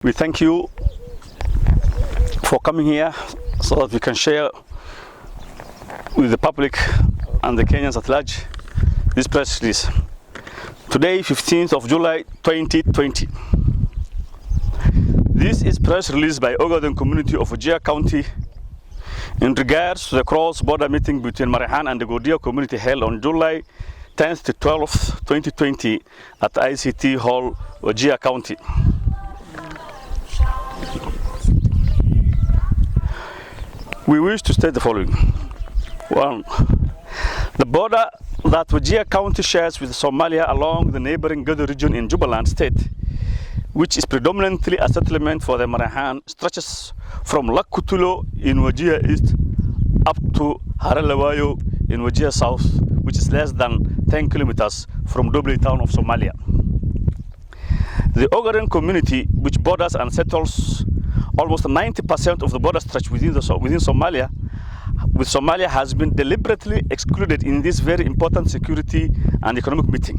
We thank you for coming here so that we can share with the public and the Kenyans at large this press release. Today, 15th of July 2020. This is press release by Ogaden community of Wajir County in regards to the cross-border meeting between Marehan and the Degodia community held on July 10th to 12th, 2020 at ICT Hall, Wajir County. We wish to state the following. 1. The border that Wajir County shares with Somalia along the neighboring Degodia region in Jubaland state, which is predominantly a settlement for the Marehan, stretches from Lakutulo in Wajir East up to Haralawayo in Wajir South, which is less than 10 kilometers from Dobli town of Somalia. The Ogaden community, which borders and settles almost 90% of the border stretch within Somalia, has been deliberately excluded in this very important security and economic meeting.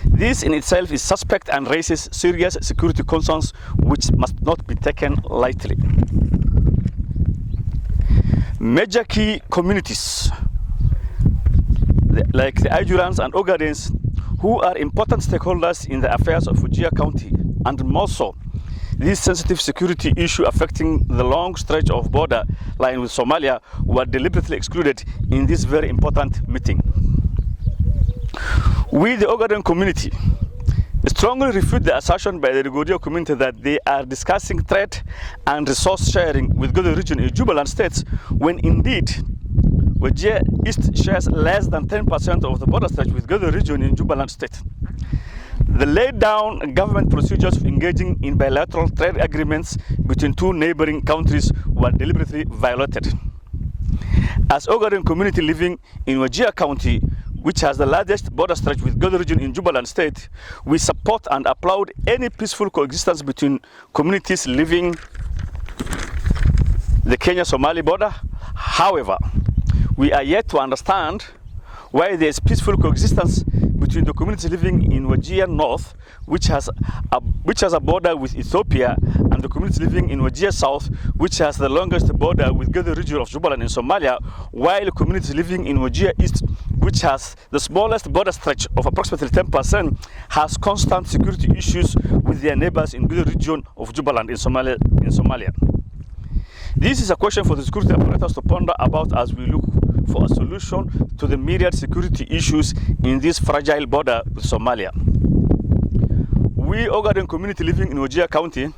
This in itself is suspect and raises serious security concerns which must not be taken lightly. Major key communities like the Ajuurans and Ogadens, who are important stakeholders in the affairs of Wajir County, and more so, this sensitive security issue affecting the long stretch of border line with Somalia, were deliberately excluded in this very important meeting. We, the Ogaden community, strongly refute the assertion by the Degodia community that they are discussing trade and resource sharing with Degodia region in Jubaland states, when indeed Wajir East shares less than 10% of the border stretch with Degodia region in Jubaland state. The laid down government procedures for engaging in bilateral trade agreements between two neighboring countries were deliberately violated. As Ogaden community living in Wajir County, which has the largest border stretch with Degodia region in Jubaland state, we support and applaud any peaceful coexistence between communities living the Kenya-Somali border. However, we are yet to understand why there is peaceful coexistence between the communities living in Wajir North, which has a border with Ethiopia, and the communities living in Wajir South, which has the longest border with Degodia region of Jubaland in Somalia, while communities living in Wajir East, which has the smallest border stretch of approximately 10%, has constant security issues with their neighbors in Degodia region of Jubaland in Somalia. This is a question for the security apparatus to ponder about as we look for a solution to the myriad security issues in this fragile border with Somalia. We, Ogaden community living in Wajir County,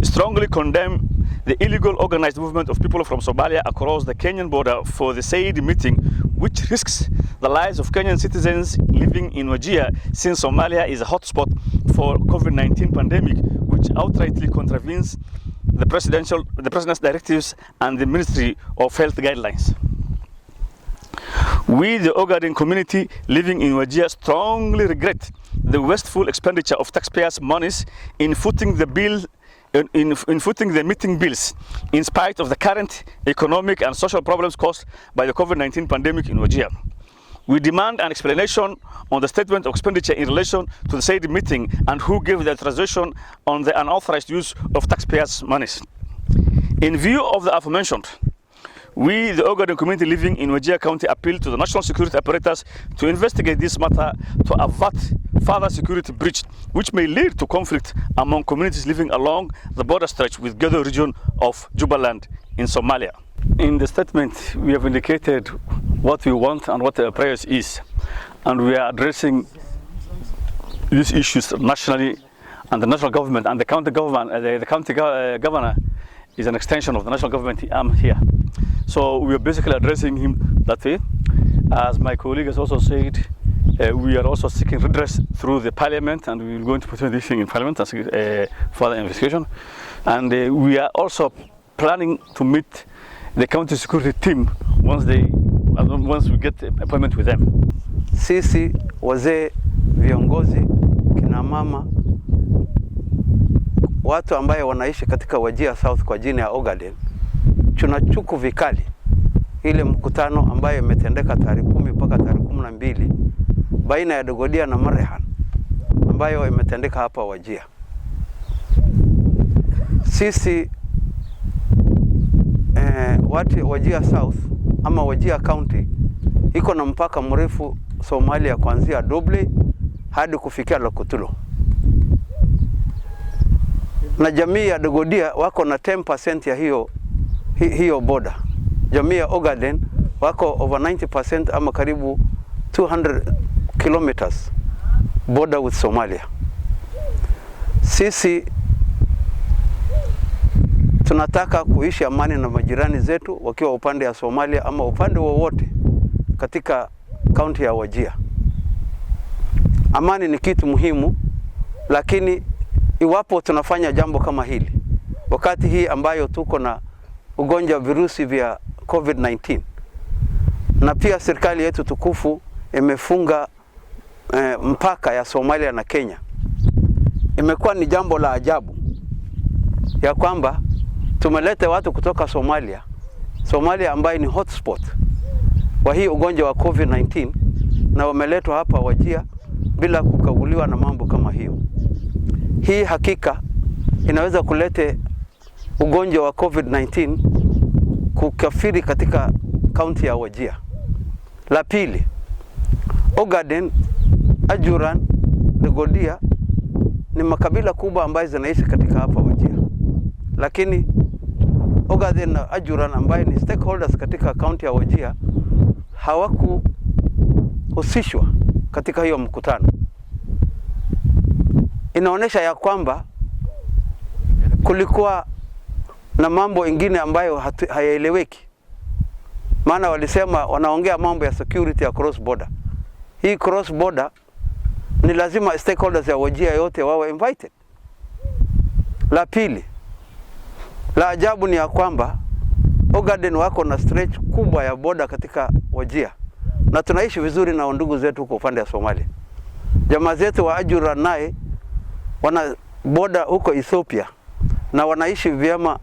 strongly condemn the illegal organized movement of people from Somalia across the Kenyan border for the said meeting, which risks the lives of Kenyan citizens living in Wajir, since Somalia is a hotspot for COVID-19 pandemic, which outrightly contravenes the President's directives and the Ministry of Health guidelines. We, the Ogaden community living in Wajir, strongly regret the wasteful expenditure of taxpayers' monies in footing the meeting bills, in spite of the current economic and social problems caused by the COVID-19 pandemic in Wajir. We demand an explanation on the statement of expenditure in relation to the said meeting and who gave the authorization on the unauthorized use of taxpayers' monies. In view of the aforementioned, we, the Ogaden community living in Wajir County, appeal to the national security apparatus to investigate this matter to avert further security breach, which may lead to conflict among communities living along the border stretch with Degodia region of Jubaland in Somalia. In the statement, we have indicated what we want and what our prayers is, and we are addressing these issues nationally, and the national government and the county government, the county governor is an extension of the national government here. So we are basically addressing him that way. As my colleague has also said, we are also seeking redress through the parliament, and we will go into put this thing in parliament as further investigation. And we are also planning to meet the county security team once we get appointment with them. Sisi wazee, viongozi, kina mama, watu ambaye wanaishi katika Wajir South kwa jina ya Ogaden, tunachuku vikali ile mkutano ambayo imetendeka tarehe 10 mpaka tarehe 12 baina ya Degodia na Marehan ambayo imetendeka hapa Wajir. sisi watu Wajir South ama Wajir County iko na mpaka mrefu Somalia kuanzia Doble hadi kufikia Lokutulo. Na jamii ya Degodia wako na 10% ya hiyo border. Jamii ya Ogaden wako over 90% ama karibu 200 kilometers border with Somalia. Sisi tunataka kuishi amani na majirani zetu wakiwa upande ya Somalia ama upande wowote katika kaunti ya Wajir. Amani ni kitu muhimu, lakini iwapo tunafanya jambo kama hili wakati hii ambayo tuko na ugonjwa virusi vya COVID-19 na pia serikali yetu tukufu imefunga mpaka ya Somalia na Kenya, imekuwa ni jambo la ajabu ya kwamba tumeleta watu kutoka Somalia ambayo ni hotspot wa hii ugonjwa wa COVID-19 na wameletwa hapa Wajir bila kukaguliwa na mambo kama hiyo. Hii hakika inaweza kuleta ugonjwa wa COVID-19 kukafiri katika kaunti ya Wajir. La pili, Ogaden, Ajuuran, Degodia ni makabila kubwa ambayo zinaishi katika hapa Wajir. Lakini Ogaden na Ajuuran ambayo ni stakeholders katika kaunti ya Wajir hawakuhusishwa katika hiyo mkutano. Inaonesha ya kwamba kulikuwa na mambo ingine ambayo hayaeleweki. Maana walisema wanaongea mambo ya security ya cross border. Hii cross border ni lazima stakeholders ya Wajir yote wawe invited. La pili, la ajabu ni ya kwamba Ogaden wako na stretch kubwa ya border katika Wajir. Na tunaishi vizuri na ndugu zetu huko upande wa Somalia. Jamaa zetu wa Ajuuran naye wana border huko Ethiopia na wanaishi vyema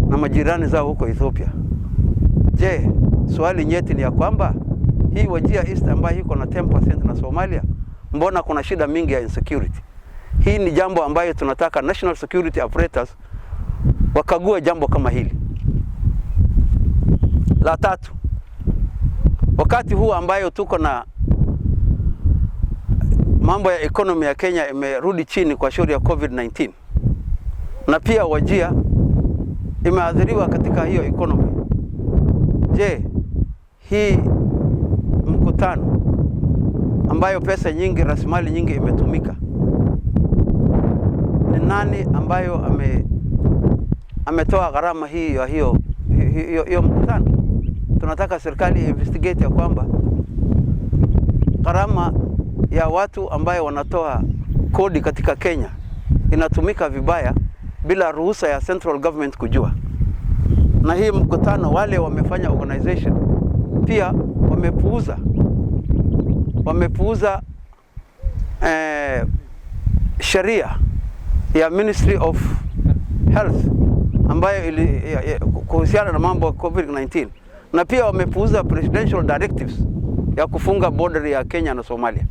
na majirani zao huko Ethiopia. Je, swali nyeti ni ya kwamba hii Wajir East ambayo iko na 10% na Somalia, mbona kuna shida mingi ya insecurity? Hii ni jambo ambayo tunataka national security operators wakague jambo kama hili. La tatu, wakati huu ambayo tuko na mambo ya economy ya Kenya imerudi chini kwa shauri ya COVID-19 na pia Wajir imeathiriwa katika hiyo economy. Je, hii mkutano ambayo pesa nyingi, rasilimali nyingi imetumika, ni nani ambayo ametoa gharama hii ya hiyo mkutano? Tunataka serikali investigate ya kwamba gharama ya watu ambayo wanatoa kodi katika Kenya inatumika vibaya bila ruhusa ya central government kujua. Na hii mkutano wale wamefanya organization pia wamepuuza sheria ya Ministry of Health ambayo kuhusiana na mambo ya COVID-19, na pia wamepuuza presidential directives ya kufunga border ya Kenya na Somalia.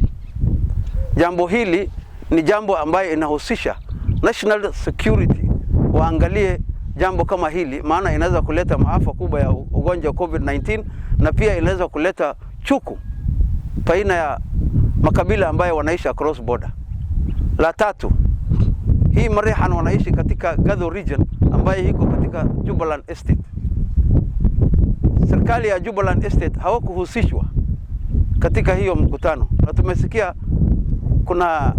Jambo hili ni jambo ambayo inahusisha national security. Waangalie jambo kama hili, maana inaweza kuleta maafa kubwa ya ugonjwa wa COVID-19 na pia inaweza kuleta chuku baina ya makabila ambayo wanaishi across border. La tatu, hii Marehan wanaishi katika Gado region ambayo iko katika Jubaland Estate. Serikali ya Jubaland Estate hawakuhusishwa katika hiyo mkutano, na tumesikia kuna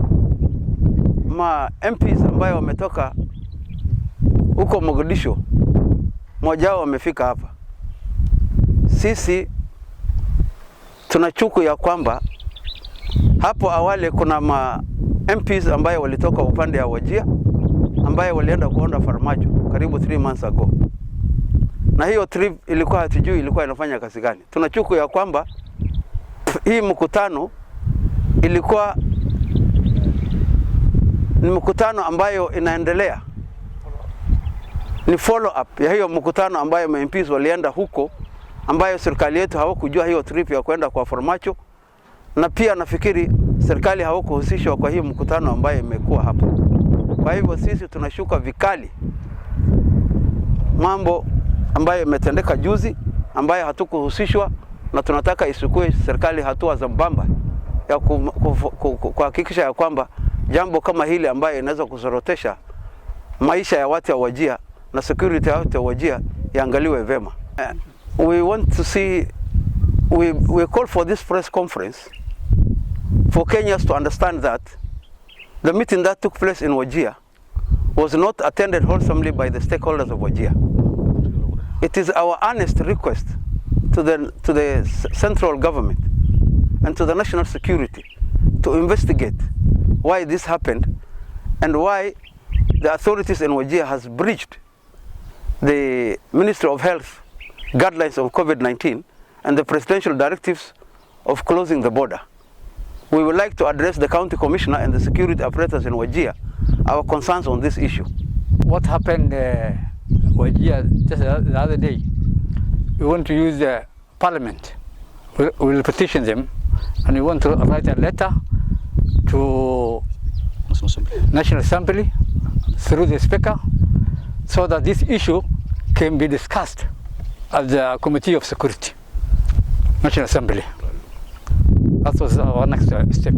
MPs ambayo wametoka huko Mogadishu, mmoja wao wamefika hapa. Sisi tunachuku ya kwamba hapo awali kuna MPs ambayo walitoka upande ya Wajir ambayo walienda kuonda Farmajo karibu 3 months ago, na hiyo trip ilikuwa hatujui ilikuwa inafanya kazi gani. Tunachuku ya kwamba hii mkutano ilikuwa ni mkutano ambayo inaendelea, ni follow up ya hiyo mkutano ambayo MPs walienda huko, ambayo serikali yetu hawakujua hiyo trip ya kwenda kwa Farmajo, na pia nafikiri serikali hawakuhusishwa kwa hiyo mkutano ambayo imekuwa hapo. Kwa hivyo sisi tunashuka vikali mambo ambayo imetendeka juzi ambayo hatukuhusishwa, na tunataka isukue serikali hatua za mbamba ya kuhakikisha ya kwamba jambo kama hili ambayo inaweza kuzorotesha maisha ya watu wa Wajir na security ya watu wa Wajir yaangaliwe vema. We want to see, we call for this press conference for Kenyans to understand that the meeting that took place in Wajir was not attended wholesomely by the stakeholders of Wajir. It is our earnest request to the central government and to the national security to investigate why this happened and why the authorities in Wajir has breached the Ministry of Health guidelines of COVID-19 and the presidential directives of closing the border. We would like to address the county commissioner and the security operators in Wajir our concerns on this issue. What happened Wajir just the other day, we want to use the parliament. We will petition them and we want to write a letter to National Assembly through the Speaker so that this issue can be discussed at the Committee of Security, National Assembly. That was our next step.